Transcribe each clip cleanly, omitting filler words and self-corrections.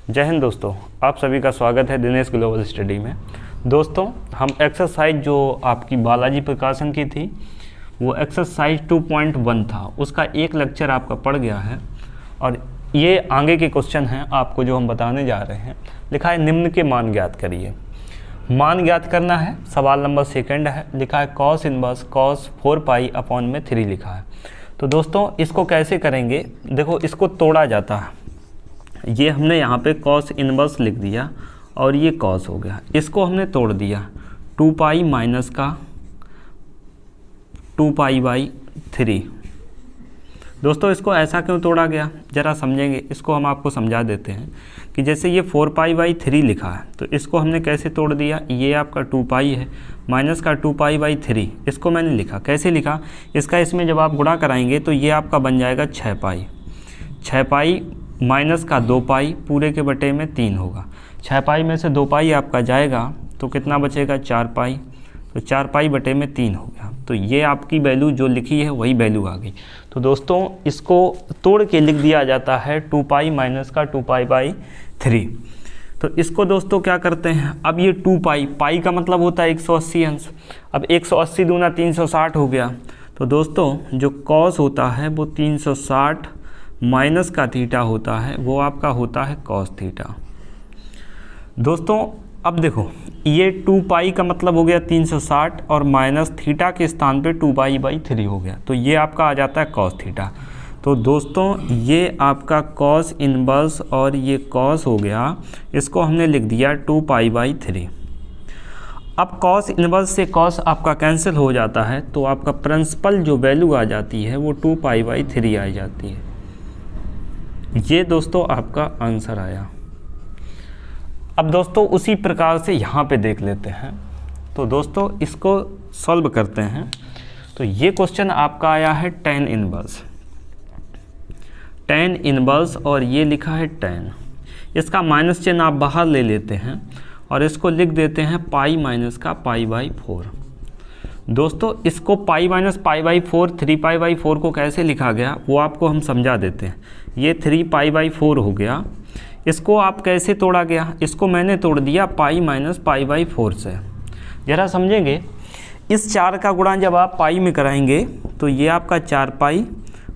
जय हिंद दोस्तों, आप सभी का स्वागत है दिनेश ग्लोबल स्टडी में। दोस्तों, हम एक्सरसाइज जो आपकी बालाजी प्रकाशन की थी वो एक्सरसाइज 2.1 था, उसका एक लेक्चर आपका पड़ गया है और ये आगे के क्वेश्चन हैं आपको जो हम बताने जा रहे हैं। लिखा है निम्न के मान ज्ञात करिए। मान ज्ञात करना है। सवाल नंबर सेकंड है, लिखा है cos inverse cos 4 pi upon में 3 लिखा है। तो दोस्तों इसको कैसे करेंगे, देखो इसको तोड़ा जाता है। ये हमने यहाँ पे कॉस इनवर्स लिख दिया और ये कॉस हो गया, इसको हमने तोड़ दिया 2 पाई माइनस का 2 पाई बाई 3। दोस्तों इसको ऐसा क्यों तोड़ा गया ज़रा समझेंगे, इसको हम आपको समझा देते हैं कि जैसे ये 4 पाई बाई 3 लिखा है तो इसको हमने कैसे तोड़ दिया। ये आपका 2 पाई है माइनस का 2 पाई बाई 3, इसको मैंने लिखा कैसे लिखा, इसका इसमें जब आप गुणा कराएंगे तो ये आपका बन जाएगा 6 पाई। 6 पाई माइनस का 2 पाई पूरे के बटे में 3 होगा। 6 पाई में से 2 पाई आपका जाएगा तो कितना बचेगा 4 पाई, तो 4 पाई बटे में 3 हो गया। तो ये आपकी वैल्यू जो लिखी है वही वैल्यू आ गई। तो दोस्तों इसको तोड़ के लिख दिया जाता है 2 पाई माइनस का 2 पाई बाई 3। तो इसको दोस्तों क्या करते हैं, अब ये 2 पाई, पाई का मतलब होता है 180 अंश। अब 180 दूना 360 हो गया। तो दोस्तों जो कॉस होता है वो 360 माइनस का थीटा होता है, वो आपका होता है कॉस थीटा। दोस्तों अब देखो ये 2 पाई का मतलब हो गया 360 और माइनस थीटा के स्थान पे 2 पाई बाई 3 हो गया, तो ये आपका आ जाता है कॉस थीटा। तो दोस्तों ये आपका कॉस इनवर्स और ये कॉस हो गया, इसको हमने लिख दिया 2 पाई बाई 3। अब कॉस इनवर्स से कॉस आपका कैंसिल हो जाता है तो आपका प्रिंसिपल जो वैल्यू आ जाती है वो 2 पाई बाई 3 आ जाती है। ये दोस्तों आपका आंसर आया। अब दोस्तों उसी प्रकार से यहाँ पे देख लेते हैं। तो दोस्तों इसको सॉल्व करते हैं। तो ये क्वेश्चन आपका आया है tan इनवर्स, tan इनवर्स और ये लिखा है tan। इसका माइनस चिन्ह आप बाहर ले लेते हैं और इसको लिख देते हैं पाई माइनस का पाई बाई 4। दोस्तों इसको pi minus pi by 4, 3 pi by 4 को कैसे लिखा गया वो आपको हम समझा देते हैं। ये 3 पाई बाई 4 हो गया, इसको आप कैसे तोड़ा गया, इसको मैंने तोड़ दिया पाई माइनस पाई बाई 4 से। ज़रा समझेंगे, इस 4 का गुणा जब आप पाई में कराएंगे तो ये आपका 4 पाई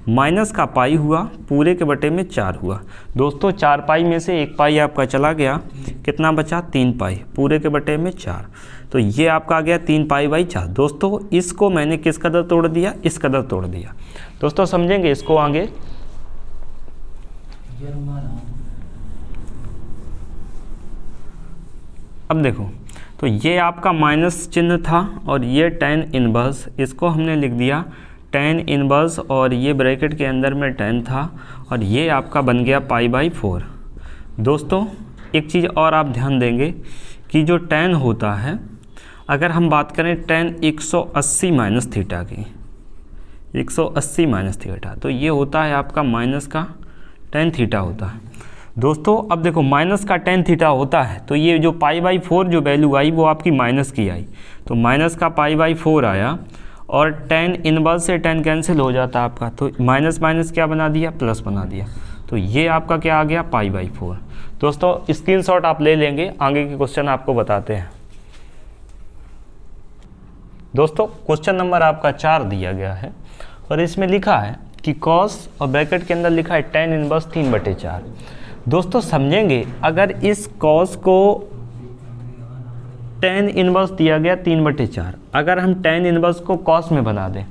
माइनस का पाई हुआ पूरे के बटे में 4 हुआ। दोस्तों 4 पाई में से 1 पाई आपका चला गया, कितना बचा 3 पाई पूरे के बटे में 4। तो ये आपका आ गया 3 पाई बाई 4। दोस्तों इसको मैंने किस कदर तोड़ दिया, इस कदर तोड़ दिया। दोस्तों समझेंगे इसको आगे। अब देखो तो ये आपका माइनस चिन्ह था और ये tan इनवर्स, इसको हमने लिख दिया tan इनवर्स और ये ब्रैकेट के अंदर में tan था और ये आपका बन गया पाई बाई 4। दोस्तों एक चीज़ और आप ध्यान देंगे कि जो tan होता है, अगर हम बात करें tan 180 माइनस थीटा की, 180 माइनस थीटा, तो ये होता है आपका माइनस का tan थीटा होता है। दोस्तों अब देखो माइनस का tan थीटा होता है तो ये जो पाई बाई 4 जो वैल्यू आई वो आपकी माइनस की आई, तो माइनस का पाई बाई 4 आया और tan इनवर्स से tan कैंसिल हो जाता है आपका, तो माइनस माइनस क्या बना दिया, प्लस बना दिया। तो ये आपका क्या आ गया पाई बाई 4। दोस्तों स्क्रीनशॉट आप ले लेंगे, आगे के क्वेश्चन आपको बताते हैं। दोस्तों क्वेश्चन नंबर आपका 4 दिया गया है और इसमें लिखा है कि कॉस और ब्रैकेट के अंदर लिखा है tan इनवर्स 3/4। दोस्तों समझेंगे, अगर इस कॉस को tan इनवर्स दिया गया 3/4, अगर हम tan इनवर्स को कॉस में बना दें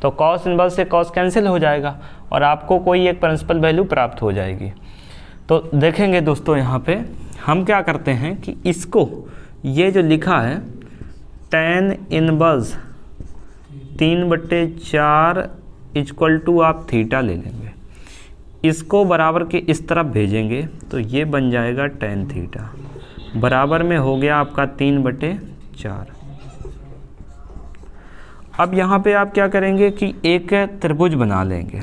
तो कॉस इनवर्स से कॉस कैंसिल हो जाएगा और आपको कोई एक प्रिंसिपल वैल्यू प्राप्त हो जाएगी। तो देखेंगे दोस्तों यहाँ पे हम क्या करते हैं कि इसको, ये जो लिखा है tan इनवर्स 3/4 इक्वल टू आप थीटा ले लेंगे, इसको बराबर के इस तरफ भेजेंगे तो ये बन जाएगा tan थीटा, बराबर में हो गया आपका 3/4। अब यहाँ पे आप क्या करेंगे कि एक त्रिभुज बना लेंगे,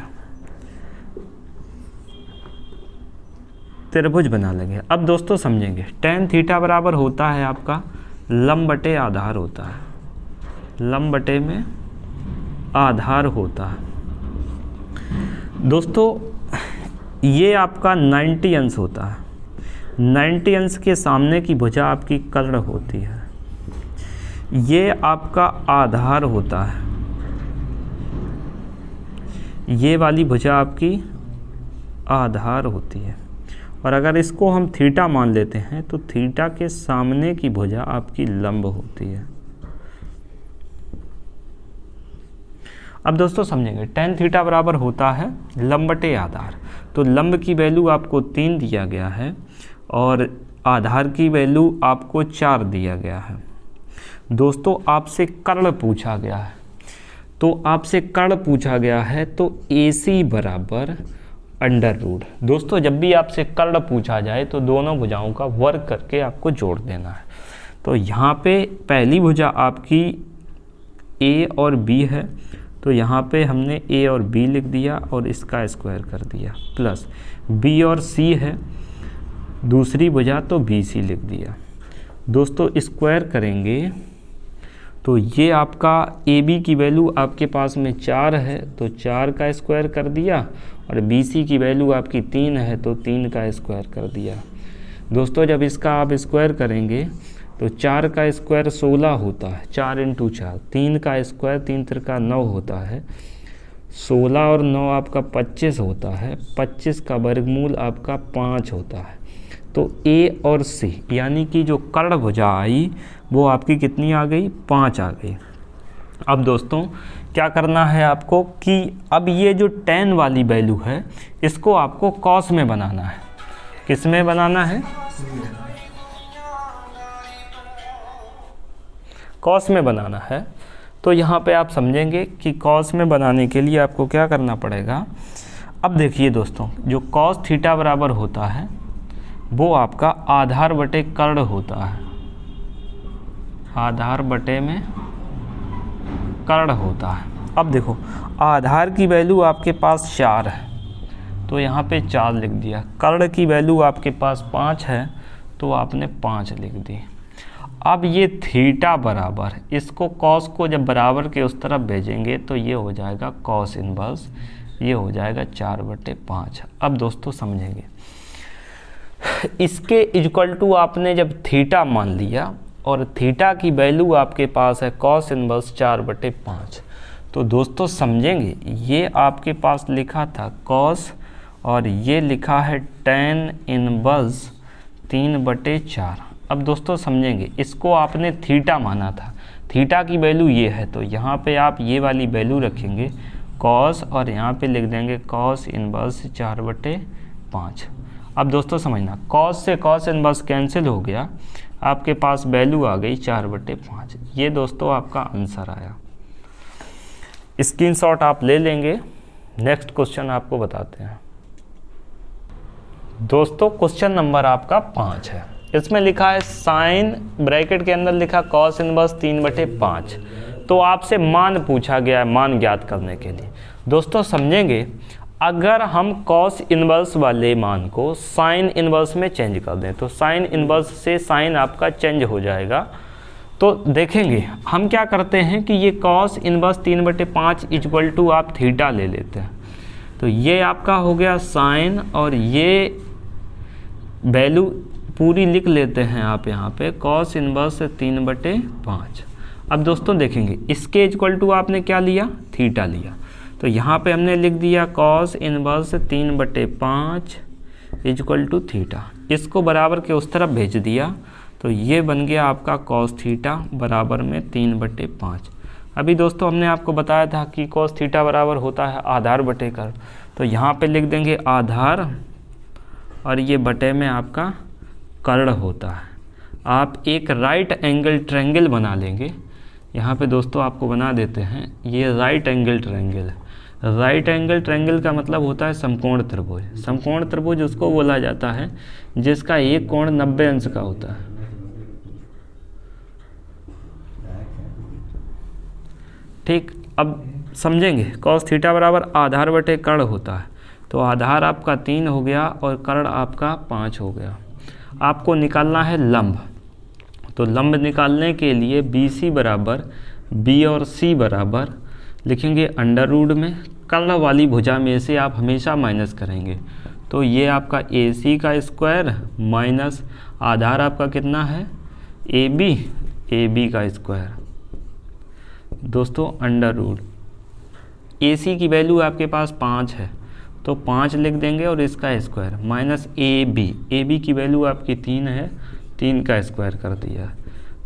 त्रिभुज बना लेंगे। अब दोस्तों समझेंगे, tan थीटा बराबर होता है आपका लंब बटे आधार होता है, लंब बटे में आधार होता है। दोस्तों ये आपका 90 अंश होता है, 90 अंश के सामने की भुजा आपकी कर्ण होती है, ये आपका आधार होता है, ये वाली भुजा आपकी आधार होती है। और अगर इसको हम थीटा मान लेते हैं तो थीटा के सामने की भुजा आपकी लंब होती है। अब दोस्तों समझेंगे, tan थीटा बराबर होता है लंब बटे आधार। तो लंब की वैल्यू आपको 3 दिया गया है और आधार की वैल्यू आपको 4 दिया गया है। दोस्तों आपसे कर्ण पूछा गया है, तो आपसे कर्ण पूछा गया है तो AC बराबर अंडर रूट। दोस्तों जब भी आपसे कर्ण पूछा जाए तो दोनों भुजाओं का वर्ग करके आपको जोड़ देना है। तो यहाँ पे पहली भुजा आपकी A और B है, तो यहाँ पे हमने A और B लिख दिया और इसका स्क्वायर कर दिया, प्लस B और C है दूसरी भुजा तो BC लिख दिया। दोस्तों स्क्वायर करेंगे तो ये आपका AB की वैल्यू आपके पास में 4 है तो 4 का स्क्वायर कर दिया और BC की वैल्यू आपकी 3 है तो 3 का स्क्वायर कर दिया। दोस्तों जब इसका आप स्क्वायर करेंगे तो 4 का स्क्वायर 16 होता है, 4 × 4, 3 का स्क्वायर 3 त्रिका 9 होता है, 16 और 9 आपका 25 होता है, 25 का वर्गमूल आपका 5 होता है। तो A और C यानी कि जो कर्ण भुजा आई वो आपकी कितनी आ गई, 5 आ गई। अब दोस्तों क्या करना है आपको कि अब ये जो tan वाली वैल्यू है इसको आपको cos में बनाना है। किस में बनाना है, cos में बनाना है। तो यहाँ पे आप समझेंगे कि cos में बनाने के लिए आपको क्या करना पड़ेगा। अब देखिए दोस्तों, जो cos थीटा बराबर होता है वो आपका आधार बटे कर्ण होता है, आधार बटे में कर्ण होता है। अब देखो आधार की वैल्यू आपके पास 4 है तो यहाँ पे 4 लिख दिया, कर्ण की वैल्यू आपके पास 5 है तो आपने 5 लिख दी। अब ये थीटा बराबर, इसको कॉस को जब बराबर के उस तरफ भेजेंगे तो ये हो जाएगा कॉस इनवर्स, ये हो जाएगा 4/5। अब दोस्तों समझेंगे, इसके इक्वल टू आपने जब थीटा मान लिया और थीटा की वैल्यू आपके पास है कॉस इनवर्स 4/5, तो दोस्तों समझेंगे ये आपके पास लिखा था कॉस और ये लिखा है tan इनवर्स 3/4। अब दोस्तों समझेंगे, इसको आपने थीटा माना था, थीटा की वैल्यू ये है तो यहाँ पे आप ये वाली वैल्यू रखेंगे कॉस और यहाँ पे लिख देंगे कॉस इनवर्स 4/5। अब दोस्तों समझना, कॉस से कॉस इनवर्स कैंसिल हो गया, आपके पास वैल्यू आ गई 4/5। ये दोस्तों आपका आंसर आया। स्क्रीनशॉट आप ले लेंगे। नेक्स्ट क्वेश्चन आपको बताते हैं। दोस्तों क्वेश्चन नंबर आपका 5 है, इसमें लिखा है साइन, ब्रैकेट के अंदर लिखा कॉस इनवर्स 3/5। तो आपसे मान पूछा गया है, मान ज्ञात करने के लिए। दोस्तों समझेंगे, अगर हम कॉस इनवर्स वाले मान को साइन इनवर्स में चेंज कर दें तो साइन इनवर्स से साइन आपका चेंज हो जाएगा। तो देखेंगे हम क्या करते हैं कि ये कॉस इनवर्स 3/5 इक्वल टू आप थीटा ले लेते हैं, तो ये आपका हो गया साइन और ये वैल्यू पूरी लिख लेते हैं आप यहाँ पे कॉस इनवर्स 3/5। अब दोस्तों देखेंगे, इसके इक्वल टू आपने क्या लिया, थीटा लिया, तो यहाँ पे हमने लिख दिया cos inverse 3/5 equal to theta. इसको बराबर के उस तरफ भेज दिया तो ये बन गया आपका कॉस थीटा बराबर में 3/5। अभी दोस्तों हमने आपको बताया था कि कॉस थीटा बराबर होता है आधार बटे कर्ण, तो यहाँ पे लिख देंगे आधार और ये बटे में आपका कर्ण होता है। आप एक राइट एंगल ट्रायंगल बना लेंगे। यहाँ पे दोस्तों आपको बना देते हैं, ये राइट एंगल ट्रायंगल है। राइट एंगल ट्रायंगल का मतलब होता है समकोण त्रिभुज। समकोण त्रिभुज उसको बोला जाता है जिसका एक कोण 90 अंश का होता है। ठीक, अब समझेंगे, कॉस थीटा बराबर आधार बटे कर्ण होता है, तो आधार आपका 3 हो गया और कर्ण आपका 5 हो गया। आपको निकालना है लंब, तो लंब निकालने के लिए BC बराबर B और C बराबर लिखेंगे अंडर रूट में, कर्ण वाली भुजा में से आप हमेशा माइनस करेंगे, तो ये आपका AC का स्क्वायर माइनस आधार आपका कितना है AB का स्क्वायर दोस्तों अंडर रूट AC की वैल्यू आपके पास 5 है तो 5 लिख देंगे और इसका स्क्वायर माइनस AB की वैल्यू आपकी 3 है, 3 का स्क्वायर कर दिया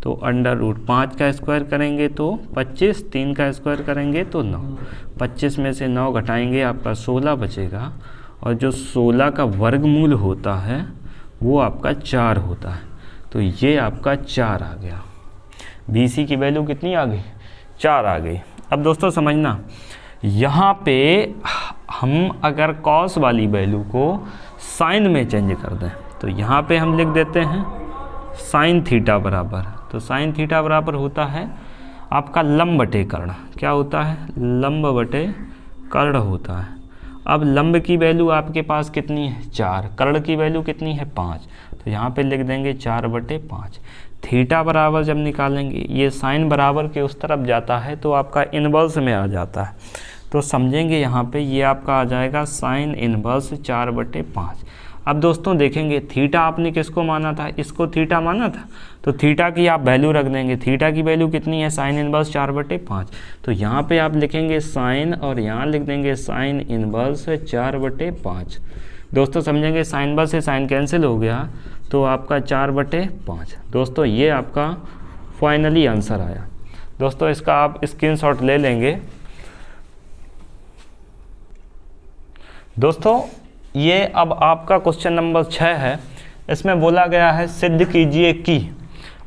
तो अंडर रूट 5 का स्क्वायर करेंगे तो 25, 3 का स्क्वायर करेंगे तो 9, 25 में से 9 घटाएंगे आपका 16 बचेगा और जो 16 का वर्गमूल होता है वो आपका 4 होता है तो ये आपका 4 आ गया। BC की वैल्यू कितनी आ गई 4 आ गई। अब दोस्तों समझना यहाँ पे हम अगर कॉस वाली वैल्यू को साइन में चेंज कर दें तो यहाँ पे हम लिख देते हैं साइन थीटा बराबर, तो साइन थीटा बराबर होता है आपका लंब बटे कर्ण। क्या होता है लंब बटे कर्ण होता है। अब लंब की वैल्यू आपके पास कितनी है 4, कर्ण की वैल्यू कितनी है 5 तो यहाँ पे लिख देंगे 4/5। थीटा बराबर जब निकालेंगे ये साइन बराबर के उस तरफ जाता है तो आपका इनवर्स में आ जाता है तो समझेंगे यहाँ पे ये आपका आ जाएगा साइन इनवर्स 4/5। अब दोस्तों देखेंगे थीटा आपने किसको माना था, इसको थीटा माना था तो थीटा की आप वैल्यू रख देंगे। थीटा की वैल्यू कितनी है साइन इनवर्स 4/5 तो यहाँ पे आप लिखेंगे साइन और यहाँ लिख देंगे साइन इनवर्स 4/5। दोस्तों समझेंगे साइन इनवर्स से साइन कैंसिल हो गया तो आपका 4/5। दोस्तों ये आपका फाइनली आंसर आया। दोस्तों इसका आप स्क्रीनशॉट ले लेंगे। दोस्तों ये अब आपका क्वेश्चन नंबर 6 है। इसमें बोला गया है सिद्ध कीजिए कि,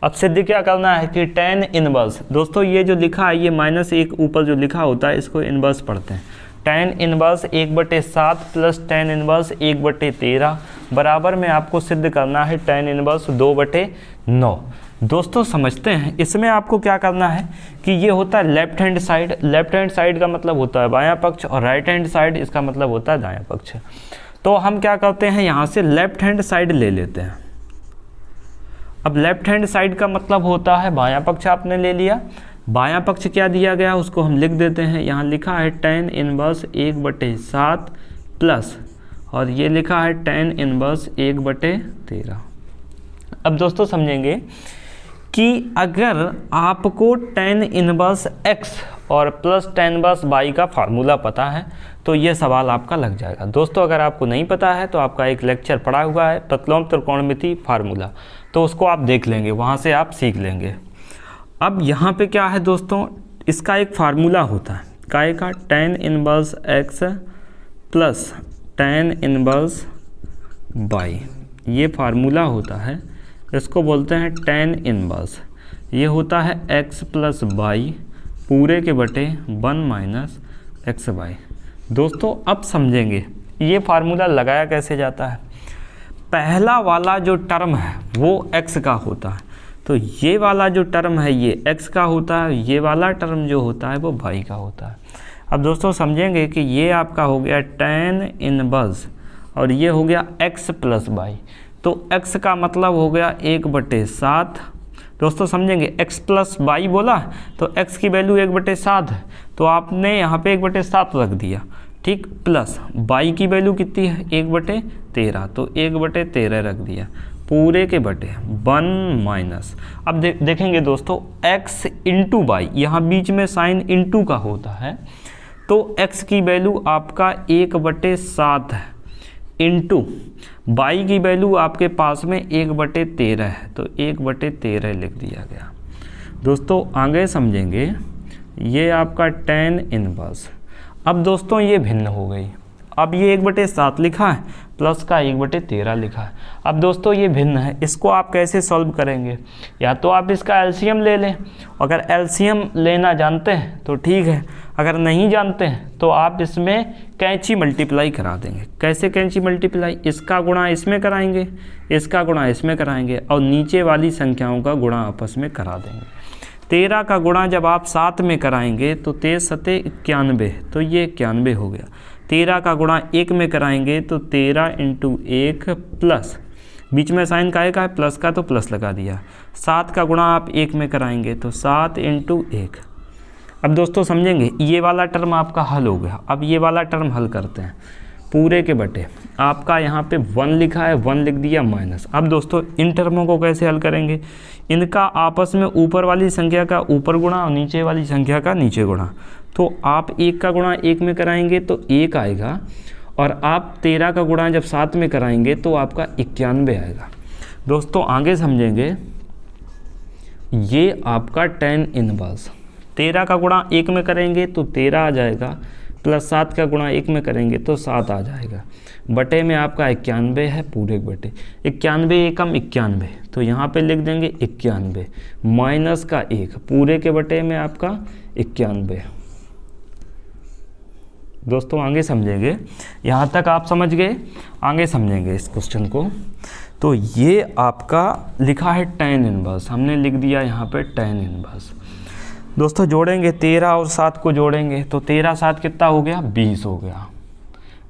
अब सिद्ध क्या करना है कि tan इनवर्स, दोस्तों ये जो लिखा है ये -1 ऊपर जो लिखा होता है इसको इनवर्स पढ़ते हैं। tan inverse 1/7 plus tan inverse 1/13 बराबर में आपको सिद्ध करना है tan इनवर्स 2/9। दोस्तों समझते हैं इसमें आपको क्या करना है कि ये होता है left hand side, left hand side का मतलब होता है बायां पक्ष और राइट हैंड साइड इसका मतलब होता है दायां पक्ष। तो हम क्या करते हैं यहाँ से लेफ्ट हैंड साइड ले लेते हैं। अब लेफ्ट हैंड साइड का मतलब होता है बायां पक्ष आपने ले लिया, बायां पक्ष क्या दिया गया उसको हम लिख देते हैं। यहाँ लिखा है tan इनवर्स 1/7 प्लस और ये लिखा है tan इनवर्स 1/13। अब दोस्तों समझेंगे कि अगर आपको tan इनवर्स x और प्लस tan इनवर्स y का फार्मूला पता है तो ये सवाल आपका लग जाएगा। दोस्तों अगर आपको नहीं पता है तो आपका एक लेक्चर पड़ा हुआ है प्रतिलोम त्रिकोणमिति फार्मूला, तो उसको आप देख लेंगे, वहाँ से आप सीख लेंगे। अब यहाँ पे क्या है दोस्तों, इसका एक फार्मूला होता है काय का, tan inverse x plus tan inverse y, ये फार्मूला होता है, इसको बोलते हैं tan इनवर्स। ये होता है x प्लस y पूरे के बटे 1 - xy। दोस्तों अब समझेंगे ये फार्मूला लगाया कैसे जाता है। पहला वाला जो टर्म है वो x का होता है, तो ये वाला जो टर्म है ये x का होता है, ये वाला टर्म जो होता है वो y का होता है। अब दोस्तों समझेंगे कि ये आपका हो गया tan इनवर्स और ये हो गया x प्लस y, तो x का मतलब हो गया 1/7। दोस्तों समझेंगे x प्लस y बोला तो x की वैल्यू 1/7 है तो आपने यहाँ पे 1/7 रख दिया, ठीक, प्लस y की वैल्यू कितनी है 1/13 तो 1/13 रख दिया पूरे के बटे 1 माइनस। अब देखेंगे दोस्तों x इंटू वाई, यहाँ बीच में साइन इंटू का होता है तो x की वैल्यू आपका 1/7 है इंटू y की वैल्यू आपके पास में 1/13 है तो 1/13 लिख दिया गया। दोस्तों आगे समझेंगे ये आपका tan इनवर्स। अब दोस्तों ये भिन्न हो गई, अब ये 1/7 लिखा है प्लस का 1/13 लिखा है। अब दोस्तों ये भिन्न है, इसको आप कैसे सॉल्व करेंगे, या तो आप इसका एलसीएम ले लें, अगर एलसीएम लेना जानते हैं तो ठीक है, अगर नहीं जानते हैं तो आप इसमें कैंची मल्टीप्लाई करा देंगे। कैसे कैंची मल्टीप्लाई, इसका गुणा इसमें कराएंगे, इसका गुणा इसमें कराएंगे और नीचे वाली संख्याओं का गुणा आपस में करा देंगे। 13 का गुणा जब आप 7 में कराएंगे तो 13 × 91 तो ये 91 हो गया। 13 का गुणा 1 में कराएंगे तो 13 × 1 प्लस, बीच में साइन का है प्लस का तो प्लस लगा दिया। 7 का गुणा आप 1 में कराएंगे तो 7 × 1। अब दोस्तों समझेंगे ये वाला टर्म आपका हल हो गया। अब ये वाला टर्म हल करते हैं पूरे के बटे आपका यहाँ पे 1 लिखा है, 1 लिख दिया माइनस। अब दोस्तों इन टर्मों को कैसे हल करेंगे, इनका आपस में ऊपर वाली संख्या का ऊपर गुणा और नीचे वाली संख्या का नीचे गुणा। तो आप 1 का गुणा 1 में कराएंगे तो 1 आएगा, और आप 13 का गुणा जब 7 में कराएंगे तो आपका 91 आएगा। दोस्तों आगे समझेंगे, ये आपका tan इनवर्स 13 का गुणा 1 में करेंगे तो 13 आ जाएगा, प्लस 7 का गुणा 1 में करेंगे तो 7 आ जाएगा, बटे में आपका 91 है, पूरे बटे 91 एकम 91, तो यहाँ पे लिख देंगे 91 माइनस का 1 पूरे के बटे में आपका 91। दोस्तों आगे समझेंगे, यहाँ तक आप समझ गए, आगे समझेंगे इस क्वेश्चन को। तो ये आपका लिखा है tan इनवर्स, हमने लिख दिया यहाँ पे tan इनवर्स। दोस्तों जोड़ेंगे 13 और 7 को जोड़ेंगे तो 13 7 कितना हो गया, 20 हो गया।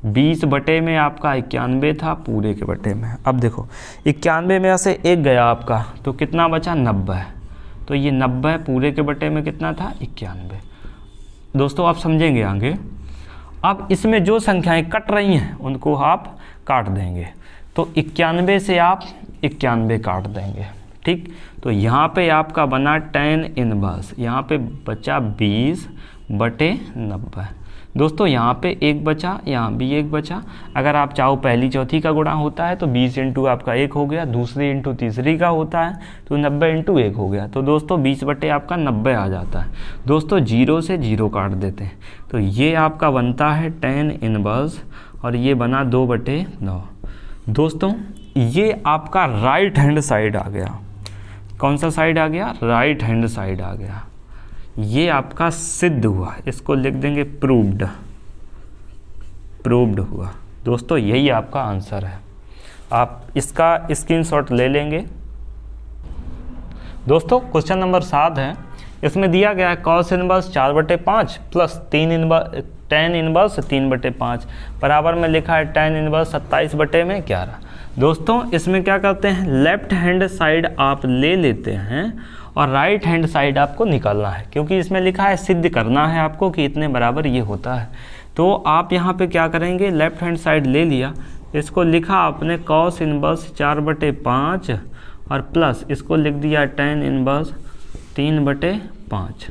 20 बटे में आपका 91 था, पूरे के बटे में। अब देखो 91 में से 1 गया आपका, तो कितना बचा, 90। तो ये 90 पूरे के बटे में कितना था, 91। दोस्तों आप समझेंगे आगे। अब इसमें जो संख्याएं कट रही हैं उनको आप काट देंगे, तो 91 से आप 91 काट देंगे, ठीक। तो यहाँ पे आपका बना tan इनवर्स, यहाँ पे बचा 20 बटे 90। दोस्तों यहाँ पे 1 बचा, यहाँ भी 1 बचा। अगर आप चाहो पहली चौथी का गुणा होता है तो 20 इंटू आपका 1 हो गया, दूसरी इंटू तीसरी का होता है तो 90 इंटू 1 हो गया। तो दोस्तों 20 बटे आपका 90 आ जाता है। दोस्तों 0 से 0 काट देते हैं, तो ये आपका बनता है tan इनवर्स, और ये बना 2 बटे 9। दोस्तों ये आपका राइट हैंड साइड आ गया। कौन सा साइड आ गया, राइट हैंड साइड आ गया। ये आपका सिद्ध हुआ, इसको लिख देंगे प्रूव्ड, प्रूव्ड हुआ। दोस्तों यही आपका आंसर है, आप इसका स्क्रीनशॉट ले लेंगे। दोस्तों क्वेश्चन नंबर 7 है, इसमें दिया गया है cos inverse 4/5 plus tan inverse 3/5 बराबर में लिखा है tan इनवर्स 27/11। दोस्तों इसमें क्या करते हैं, लेफ्ट हैंड साइड आप ले लेते हैं और राइट हैंड साइड आपको निकालना है, क्योंकि इसमें लिखा है सिद्ध करना है आपको कि इतने बराबर ये होता है। तो आप यहाँ पे क्या करेंगे, लेफ्ट हैंड साइड ले लिया, इसको लिखा आपने cos इनवर्स 4/5 और प्लस इसको लिख दिया tan इनवर्स 3/5।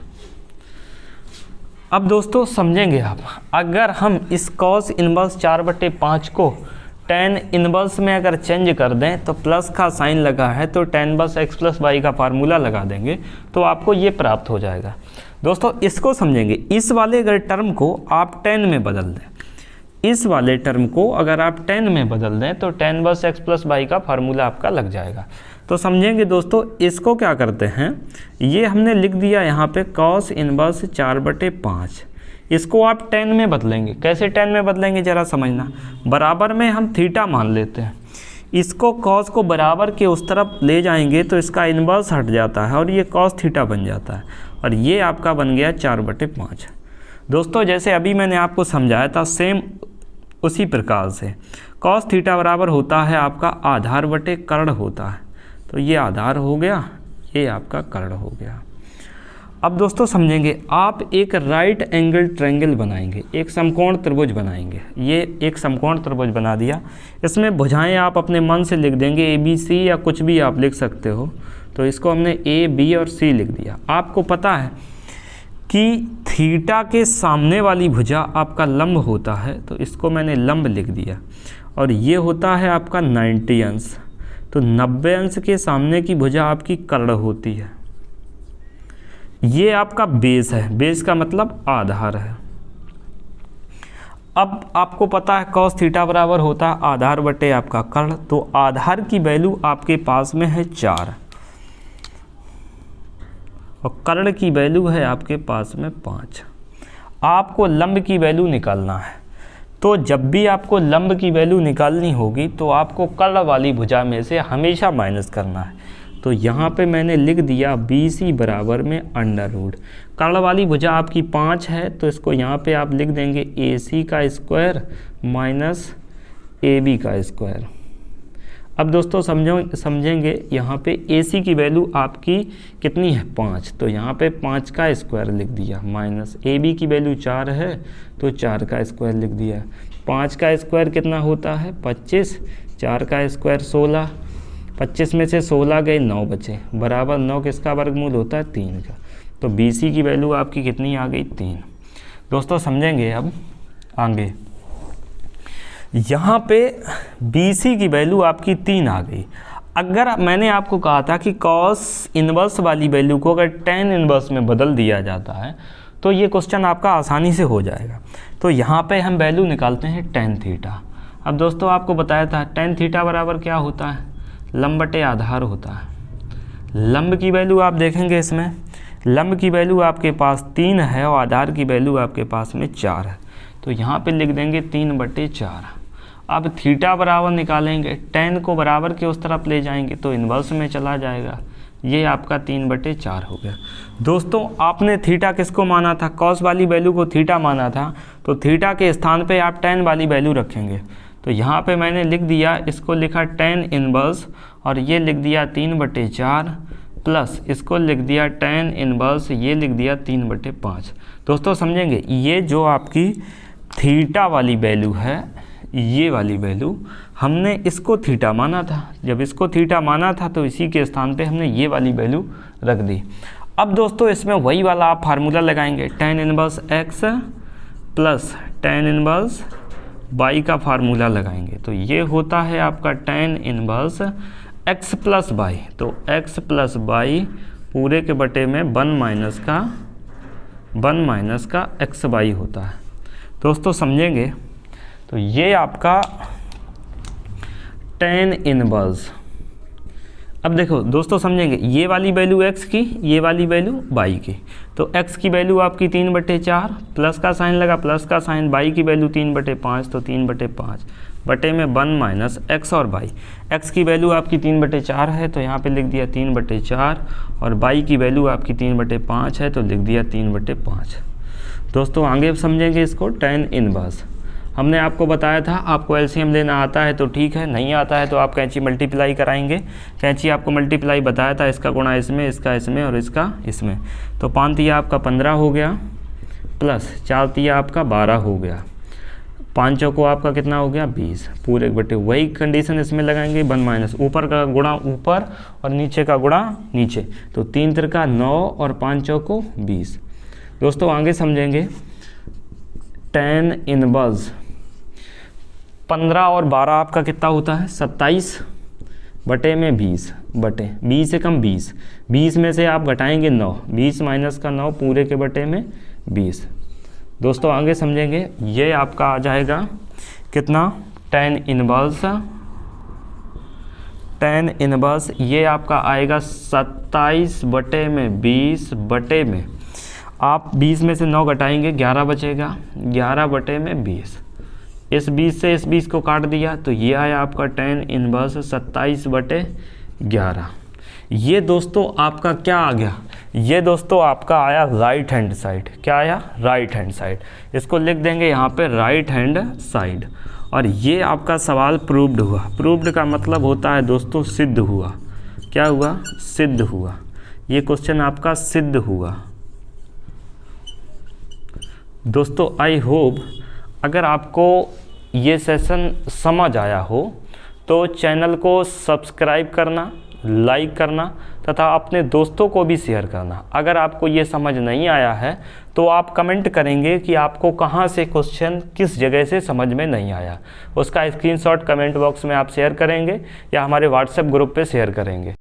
अब दोस्तों समझेंगे आप, अगर हम इस cos इनवर्स 4/5 को tan इनवर्स में अगर चेंज कर दें तो प्लस का साइन लगा है तो tan inverse x plus y का फार्मूला लगा देंगे तो आपको ये प्राप्त हो जाएगा। दोस्तों इसको समझेंगे, इस वाले अगर टर्म को आप tan में बदल दें, इस वाले टर्म को अगर आप tan में बदल दें तो tan inverse x plus y का फार्मूला आपका लग जाएगा। तो समझेंगे दोस्तों, इसको क्या करते हैं, ये हमने लिख दिया यहाँ पे cos इनवर्स 4/5, इसको आप tan में बदलेंगे। कैसे tan में बदलेंगे जरा समझना, बराबर में हम थीटा मान लेते हैं, इसको cos को बराबर के उस तरफ ले जाएंगे तो इसका इन्वर्स हट जाता है और ये cos थीटा बन जाता है, और ये आपका बन गया 4/5। दोस्तों जैसे अभी मैंने आपको समझाया था सेम उसी प्रकार से cos थीटा बराबर होता है आपका आधार बटे कर्ण होता है, तो ये आधार हो गया, ये आपका कर्ण हो गया। अब दोस्तों समझेंगे, आप एक राइट एंगल ट्रायंगल बनाएंगे, एक समकोण त्रिभुज बनाएंगे। ये एक समकोण त्रिभुज बना दिया, इसमें भुजाएं आप अपने मन से लिख देंगे, ए बी सी या कुछ भी आप लिख सकते हो। तो इसको हमने ए बी और सी लिख दिया। आपको पता है कि थीटा के सामने वाली भुजा आपका लंब होता है, तो इसको मैंने लंब लिख दिया, और ये होता है आपका 90 अंश, तो 90 अंश के सामने की भुजा आपकी कर्ण होती है। ये आपका बेस है, बेस का मतलब आधार है। अब आपको पता है cos थीटा बराबर होता है आधार बटे आपका कर्ण, तो आधार की वैल्यू आपके पास में है 4 और कर्ण की वैल्यू है आपके पास में 5। आपको लंब की वैल्यू निकालना है, तो जब भी आपको लंब की वैल्यू निकालनी होगी तो आपको कर्ण वाली भुजा में से हमेशा माइनस करना है। तो यहाँ पे मैंने लिख दिया BC बराबर में √ कर्ण वाली भुजा आपकी 5 है, तो इसको यहाँ पे आप लिख देंगे AC का स्क्वायर माइनस AB का स्क्वायर। अब दोस्तों समझेंगे, यहाँ पे AC की वैल्यू आपकी कितनी है 5, तो यहाँ पे 5 का स्क्वायर लिख दिया, माइनस AB की वैल्यू 4 है तो 4 का स्क्वायर लिख दिया। 5 का स्क्वायर कितना होता है 25, 4 का स्क्वायर 16, 25 में से 16 गए 9 बचे, बराबर 9 किसका वर्गमूल होता है 3 का। तो BC की वैल्यू आपकी कितनी आ गई 3। दोस्तों समझेंगे अब आगे, यहाँ पे BC की वैल्यू आपकी 3 आ गई। अगर मैंने आपको कहा था कि कॉस इन्वर्स वाली वैल्यू को अगर टेन इन्वर्स में बदल दिया जाता है तो ये क्वेश्चन आपका आसानी से हो जाएगा। तो यहाँ पे हम वैल्यू निकालते हैं टेन थीटा। अब दोस्तों आपको बताया था टेन थीटा बराबर क्या होता है, लंब बटे आधार होता है। लंब की वैल्यू आप देखेंगे इसमें, लंब की वैल्यू आपके पास 3 है और आधार की वैल्यू आपके पास में 4 है। तो यहाँ पे लिख देंगे 3/4। अब थीटा बराबर निकालेंगे, टेन को बराबर के उस तरफ ले जाएंगे तो इन्वर्स में चला जाएगा, ये आपका 3/4 हो गया। दोस्तों आपने थीटा किसको माना था, कॉस वाली वैल्यू को थीटा माना था, तो थीटा के स्थान पे आप टेन वाली वैल्यू रखेंगे। तो यहाँ पे मैंने लिख दिया, इसको लिखा टेन इन्वर्स और ये लिख दिया 3/4 प्लस इसको लिख दिया टेन इन्वर्स, ये लिख दिया 3/5। दोस्तों समझेंगे, ये जो आपकी थीटा वाली वैल्यू है, ये वाली वैल्यू हमने इसको थीटा माना था। जब इसको थीटा माना था तो इसी के स्थान पे हमने ये वाली वैल्यू रख दी। अब दोस्तों इसमें वही वाला आप फार्मूला लगाएंगे, tan inverse x plus tan inverse y का फार्मूला लगाएंगे। तो ये होता है आपका tan inverse x plus y. तो x प्लस वाई पूरे के बटे में 1 माइनस का xy होता है। दोस्तों समझेंगे, तो ये आपका टेन इनवर्स। अब देखो दोस्तों समझेंगे, ये वाली वैल्यू x की, ये वाली वैल्यू y की। तो x की वैल्यू आपकी 3/4, प्लस का साइन लगा, प्लस का साइन, y की वैल्यू 3/5, तो 3/5 बटे में 1 माइनस x और y। x की वैल्यू आपकी 3/4 है तो यहाँ पे लिख दिया 3/4 और y की वैल्यू आपकी 3/5 है तो लिख दिया 3/5। दोस्तों आगे समझेंगे इसको, टेन इनवर्स हमने आपको बताया था, आपको एलसीएम लेना आता है तो ठीक है, नहीं आता है तो आप कैंची मल्टीप्लाई कराएंगे। कैंची आपको मल्टीप्लाई बताया था, इसका गुणा इसमें, इसका इसमें और इसका इसमें। तो 5 तिया आपका 15 हो गया प्लस 4 तिया आपका 12 हो गया, 5 चौको आपका कितना हो गया 20 पूरे बटे। वही कंडीशन इसमें लगाएंगे, 1 माइनस ऊपर का गुणा ऊपर और नीचे का गुणा नीचे। तो 3 तिरका 9 और 5 चौको 20। दोस्तों आगे समझेंगे, टेन इनवर्स 15 और 12 आपका कितना होता है 27 बटे में 20 बटे 20 से कम 20, 20 में से आप घटाएंगे 9, 20 माइनस का 9 पूरे के बटे में 20। दोस्तों आगे समझेंगे, ये आपका आ जाएगा कितना, टेन इनवर्स ये आपका आएगा 27 बटे में 20 बटे में, आप 20 में से 9 घटाएंगे 11 बचेगा, 11 बटे में 20। इस 20 से इस 20 को काट दिया तो ये आया आपका टेन इनवर्स 27/11। ये दोस्तों आपका क्या आ गया, ये दोस्तों आपका आया राइट हैंड साइड। क्या आया, राइट हैंड साइड। इसको लिख देंगे यहाँ पे राइट हैंड साइड। और ये आपका सवाल प्रूव्ड हुआ। प्रूव्ड का मतलब होता है दोस्तों सिद्ध हुआ। क्या हुआ, सिद्ध हुआ। ये क्वेश्चन आपका सिद्ध हुआ। दोस्तों आई होप अगर आपको ये सेशन समझ आया हो तो चैनल को सब्सक्राइब करना, लाइक करना तथा अपने दोस्तों को भी शेयर करना। अगर आपको ये समझ नहीं आया है तो आप कमेंट करेंगे कि आपको कहाँ से क्वेश्चन किस जगह से समझ में नहीं आया, उसका स्क्रीनशॉट कमेंट बॉक्स में आप शेयर करेंगे या हमारे व्हाट्सएप ग्रुप पे शेयर करेंगे।